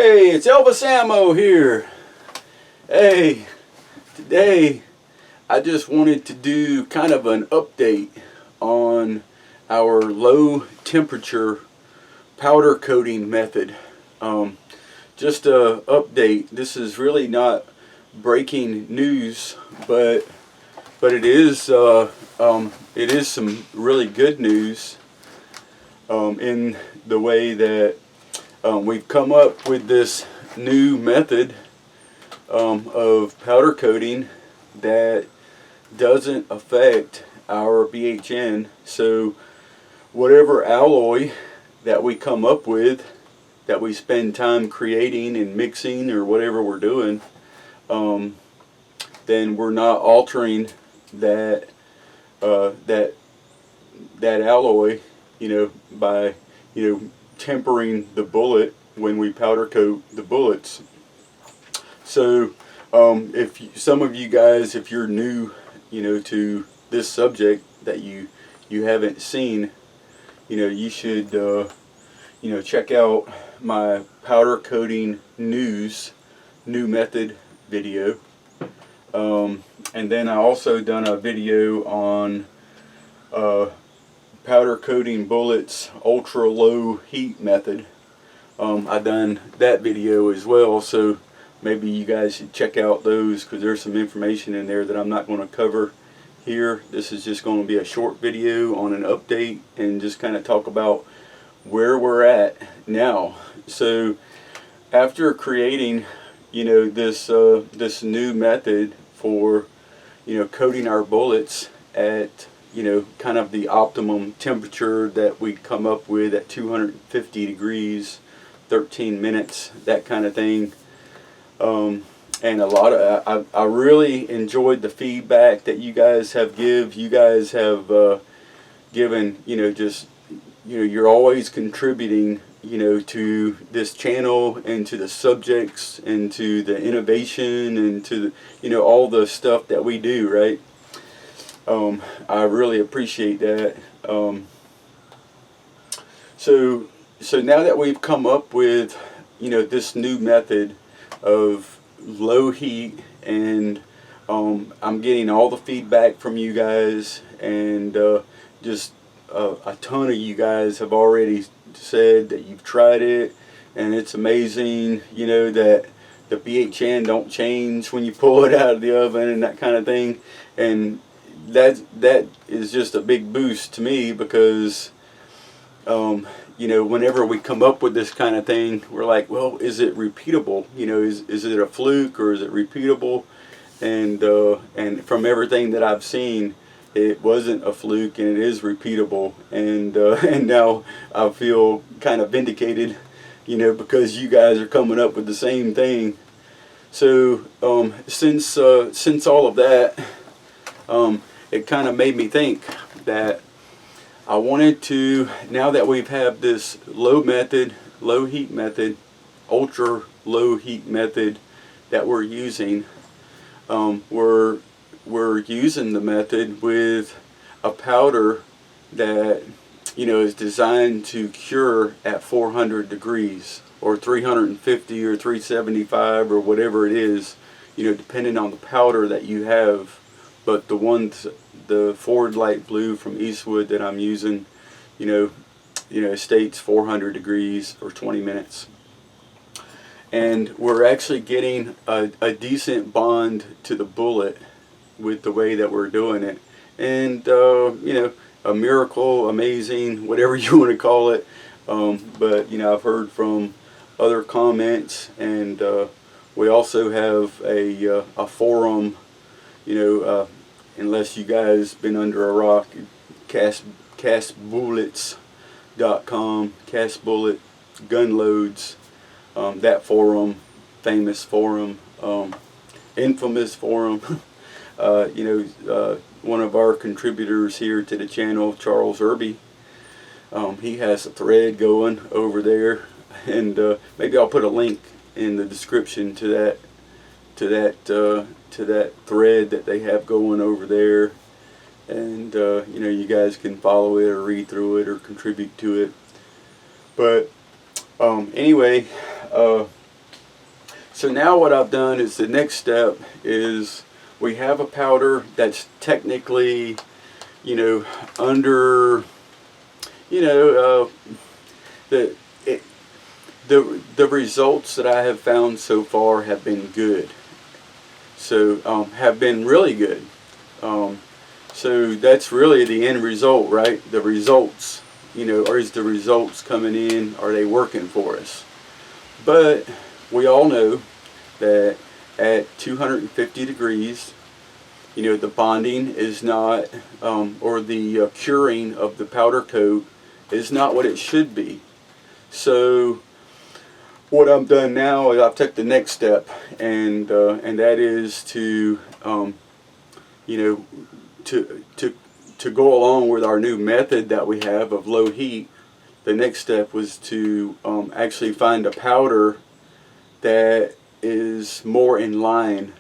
Hey, it's Elvis Ammo here. Hey, today I just wanted to do kind of an update on our low temperature powder coating method. Just a update. This is really not breaking news, but it is some really good news in the way that we've come up with this new method of powder coating that doesn't affect our BHN. So whatever alloy that we come up with, that we spend time creating and mixing or whatever we're doing, then we're not altering that that alloy, by tempering the bullet when we powder coat the bullets. So if some of you guys, if you're new to this subject that you haven't seen, you should check out my powder coating new method video, and then I also done a video on powder coating bullets ultra low heat method. I done that video as well, so maybe you guys should check out those, because there's some information in there that I'm not going to cover here. This is just going to be a short video on an update and just kind of talk about where we're at now. So after creating this new method for coating our bullets at kind of the optimum temperature that we come up with at 250 degrees, 13 minutes, that kind of thing. And a lot of I really enjoyed the feedback that you guys have given. You're always contributing to this channel and to the subjects and to the innovation and to all the stuff that we do, right? I really appreciate that. So now that we've come up with this new method of low heat, and I'm getting all the feedback from you guys, and just a ton of you guys have already said that you've tried it and it's amazing, that the BHN don't change when you pull it out of the oven and that kind of thing. And that is just a big boost to me, because whenever we come up with this kind of thing, we're like, well, is it repeatable? Is it a fluke, or is it repeatable? And from everything that I've seen, it wasn't a fluke, and it is repeatable. And now I feel kind of vindicated, because you guys are coming up with the same thing. So since all of that, it kind of made me think that I wanted to, now that we've had this low heat method, ultra low heat method that we're using, we're using the method with a powder that is designed to cure at 400 degrees or 350 or 375 or whatever it is, depending on the powder that you have. But the Ford Light Blue from Eastwood that I'm using, states 400 degrees or 20 minutes. And we're actually getting a decent bond to the bullet with the way that we're doing it. And, a miracle, amazing, whatever you want to call it. But, I've heard from other comments, and we also have a forum, unless you guys been under a rock, castboolits.com, cast bullet gun loads, that forum, famous forum, infamous forum. One of our contributors here to the channel, Charles Irby, he has a thread going over there, and maybe I'll put a link in the description to that thread that they have going over there, and you guys can follow it or read through it or contribute to it. But anyway, So now what I've done is the next step is we have a powder that's technically, you know, under, you know, the results that I have found so far have been good. So have been really good. So that's really the end result, right? The results, you know, or is the results coming in? Are they working for us? But we all know that at 250 degrees, you know, the bonding is not, or the curing of the powder coat is not what it should be. So what I've done now is I've took the next step, and that is to, you know, to go along with our new method that we have of low heat. The next step was to actually find a powder that is more in line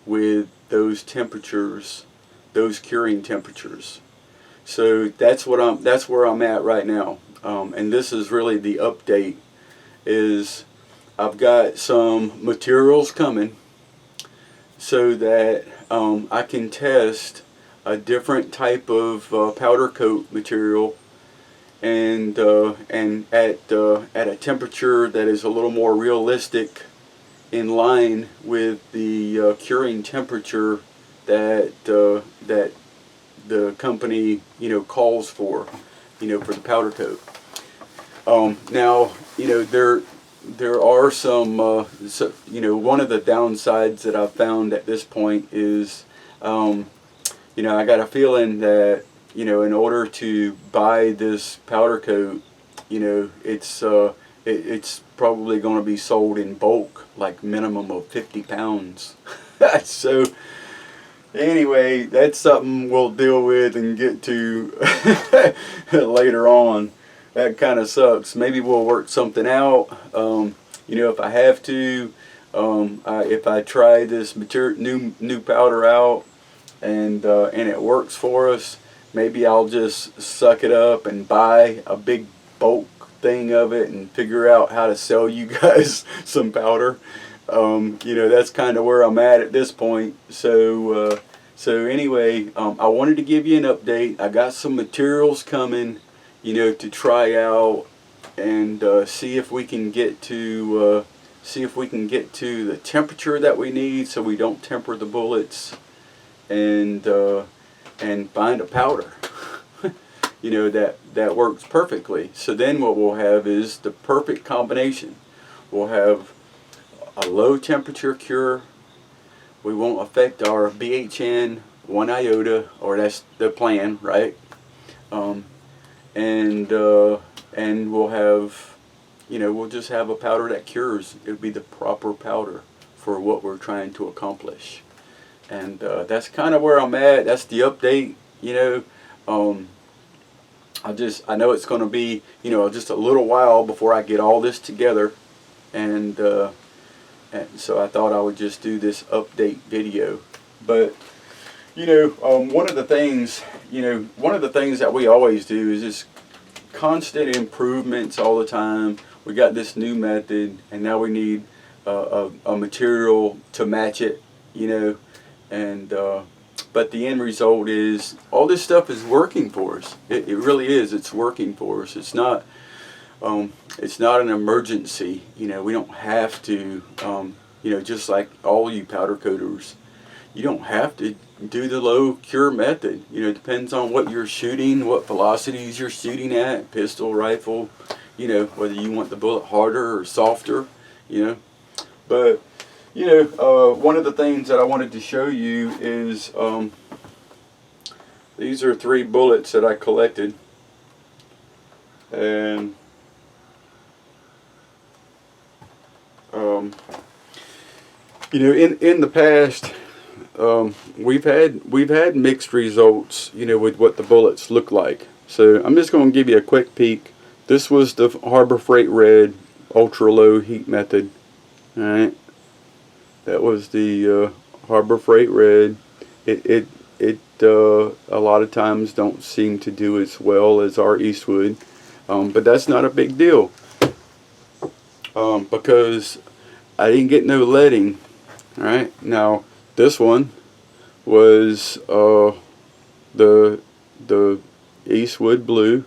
with those temperatures, those curing temperatures. So that's where I'm at right now, and this is really the update. Is I've got some materials coming so that I can test a different type of powder coat material, and at a temperature that is a little more realistic, in line with the curing temperature that that the company, you know, calls for, you know, for the powder coat. Now, you know, there are some, you know, one of the downsides that I've found at this point is, you know, I got a feeling that, you know, in order to buy this powder coat, you know, it's probably going to be sold in bulk, like minimum of 50 pounds. So anyway, that's something we'll deal with and get to later on. That kind of sucks. Maybe we'll work something out. You know, if I have to, if I try this new powder out, and it works for us, maybe I'll just suck it up and buy a big bulk thing of it and figure out how to sell you guys some powder. You know, that's kind of where I'm at this point. So anyway, I wanted to give you an update. I got some materials coming, you know, to try out and see if we can get to the temperature that we need, so we don't temper the bullets, and find a powder you know, that works perfectly. So then what we'll have is the perfect combination. We'll have a low temperature cure. We won't affect our BHN one iota, or that's the plan, right? And we'll have, you know, we'll just have a powder that cures. It'll be the proper powder for what we're trying to accomplish. And that's kind of where I'm at. That's the update, you know. I know it's going to be, you know, just a little while before I get all this together, and so I thought I would just do this update video. But you know, one of the things that we always do is just constant improvements all the time. We got this new method, and now we need a material to match it, you know, and but the end result is all this stuff is working for us. It really is. It's working for us. It's not an emergency. You know, we don't have to, you know, just like all you powder coaters, you don't have to do the low cure method. You know, it depends on what you're shooting, what velocities you're shooting at, pistol, rifle, you know, whether you want the bullet harder or softer, you know. But you know, one of the things that I wanted to show you is these are 3 bullets that I collected, and you know, in the past, we've had mixed results, you know, with what the bullets look like. So I'm just going to give you a quick peek. This was the Harbor Freight Red ultra low heat method. All right. That was the Harbor Freight Red. It a lot of times don't seem to do as well as our Eastwood, but that's not a big deal, because I didn't get no leading. All right, now this one was the Eastwood Blue,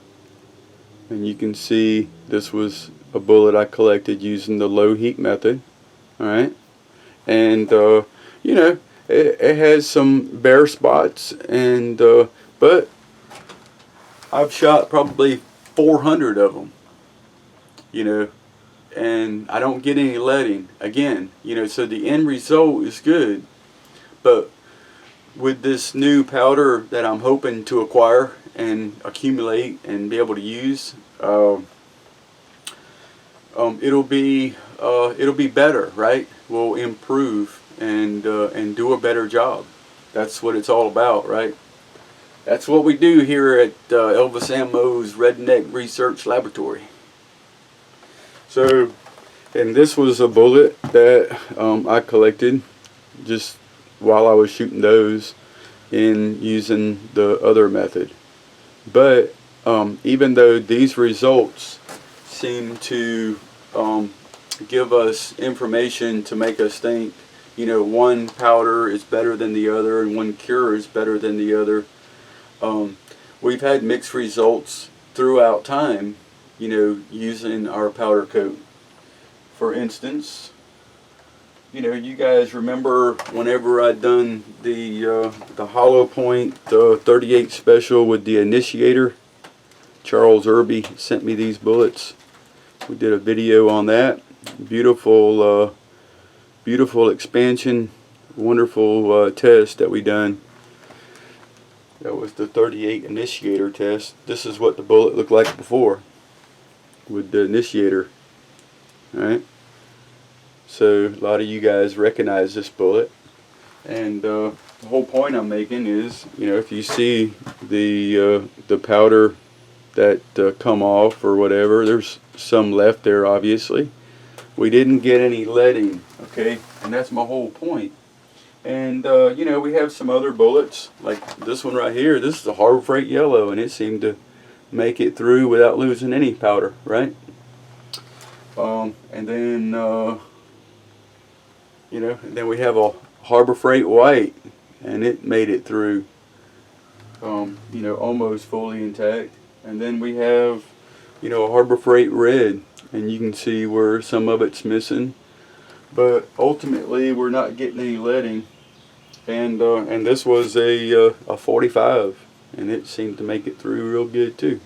and you can see this was a bullet I collected using the low heat method. All right, and you know, it has some bare spots, and but I've shot probably 400 of them, you know, and I don't get any leading again, you know, so the end result is good. But with this new powder that I'm hoping to acquire and accumulate and be able to use, it'll be better, right? We'll improve and do a better job. That's what it's all about, right? That's what we do here at Elvis Ammo's Redneck Research Laboratory. So, and this was a bullet that I collected just while I was shooting those in using the other method. But even though these results seem to give us information to make us think, you know, one powder is better than the other and one cure is better than the other, we've had mixed results throughout time, you know, using our powder coat. For instance, you know, you guys remember whenever I'd done the hollow point 38 special with the initiator, Charles Irby sent me these bullets. We did a video on that. Beautiful, beautiful expansion, wonderful test that we done. That was the 38 initiator test. This is what the bullet looked like before with the initiator. Alright, so a lot of you guys recognize this bullet, and the whole point I'm making is, you know, if you see the powder that come off or whatever, there's some left there. Obviously we didn't get any leading, okay, and that's my whole point. And you know, we have some other bullets like this one right here. This is a Harbor Freight yellow, and it seemed to make it through without losing any powder, right? And then you know, and then we have a Harbor Freight white, and it made it through, you know, almost fully intact. And then we have, you know, a Harbor Freight red, and you can see where some of it's missing, but ultimately we're not getting any leading. And this was a 45, and it seemed to make it through real good too.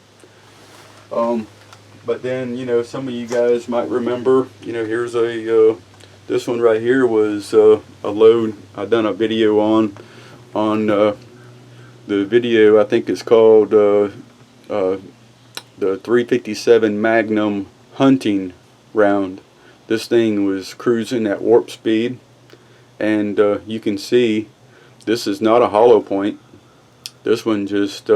But then, you know, some of you guys might remember, you know, here's a this one right here was a load I done a video on the video. I think it's called the 357 Magnum hunting round. This thing was cruising at warp speed, and you can see this is not a hollow point. This one just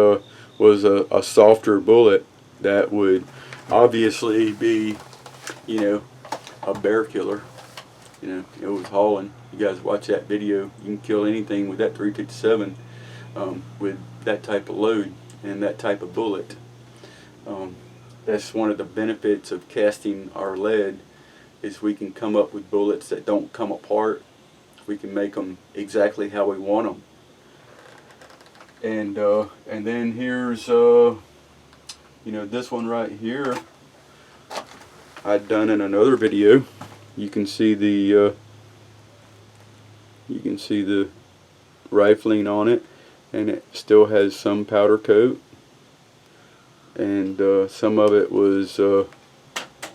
was a softer bullet that would obviously be, you know, a bear killer. You know, it was hauling. You guys watch that video. You can kill anything with that 357 with that type of load and that type of bullet. That's one of the benefits of casting our lead, is we can come up with bullets that don't come apart. We can make them exactly how we want them. And then here's you know, this one right here I'd done in another video. You can see the rifling on it, and it still has some powder coat, and some of it was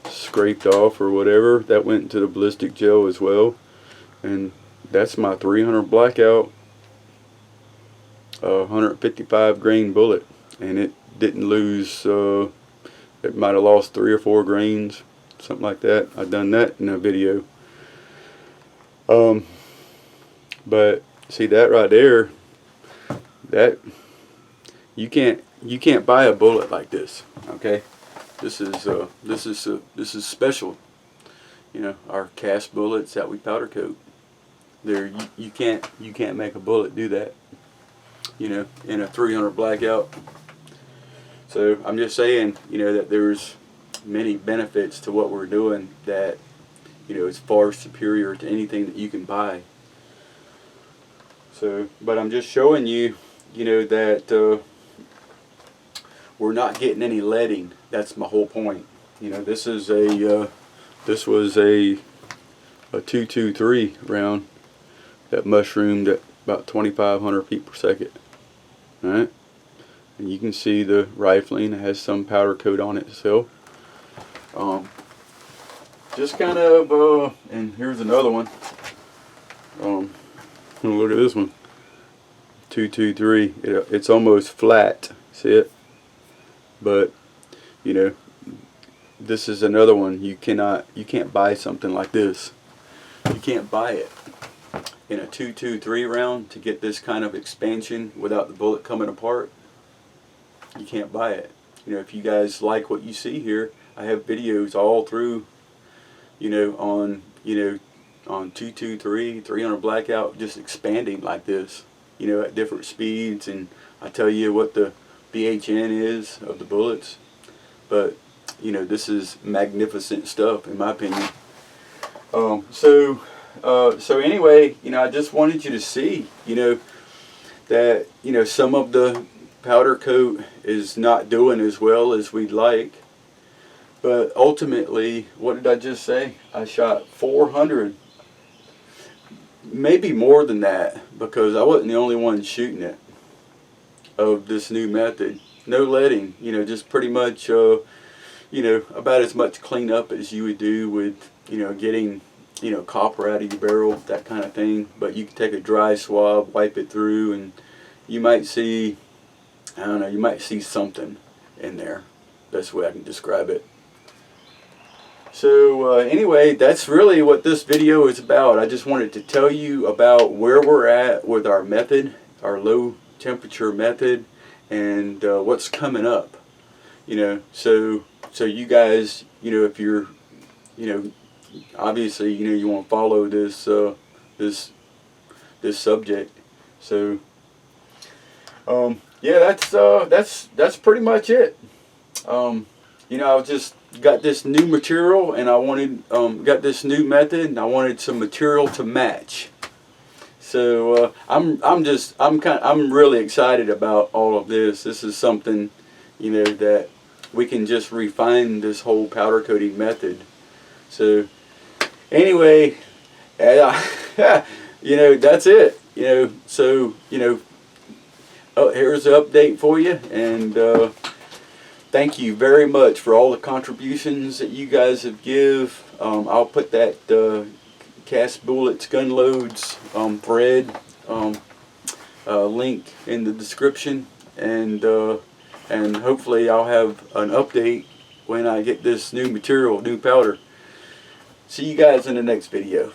scraped off or whatever. That went into the ballistic gel as well. And that's my 300 blackout 155 grain bullet, and it didn't lose, it might have lost 3 or 4 grains, something like that. I've done that in a video. But see that right there, that you can't buy a bullet like this, okay? This is special. You know, our cast bullets that we powder coat. There, you can't make a bullet do that, you know, in a 300 blackout. So I'm just saying, you know, that there's many benefits to what we're doing that, it's far superior to anything that you can buy. So, but I'm just showing you, that we're not getting any leading. That's my whole point. This is this was a 223 round that mushroomed at about 2,500 feet per second. All right, and you can see the rifling has some powder coat on it itself. Just kind of, and here's another one. Look at this one. 223. It's almost flat. See it? But this is another one. You can't buy something like this. You can't buy it in a 223 round to get this kind of expansion without the bullet coming apart. You can't buy it. If you guys like what you see here, I have videos all through, on 223, 300 blackout, just expanding like this, at different speeds, and I tell you what the BHN is of the bullets. But this is magnificent stuff in my opinion. So anyway, I just wanted you to see, that some of the powder coat is not doing as well as we'd like. But ultimately, what did I just say? I shot 400, maybe more than that, because I wasn't the only one shooting it, of this new method. No leading, just pretty much, about as much cleanup as you would do with, getting, copper out of your barrel, that kind of thing. But you can take a dry swab, wipe it through, and you might see, I don't know, you might see something in there. That's the way I can describe it. So anyway, that's really what this video is about. I just wanted to tell you about where we're at with our method, our low temperature method, and what's coming up. So you guys, if you're, obviously, you want to follow this this subject. So yeah, that's pretty much it. I just got this new material, and I wanted got this new method, and I wanted some material to match. So I'm really excited about all of this. This is something, that we can just refine this whole powder coating method. So anyway, that's it. So here's the update for you, and thank you very much for all the contributions that you guys have give. I'll put that Cast Bullets Gun Loads thread link in the description, and hopefully I'll have an update when I get this new material, new powder. See you guys in the next video.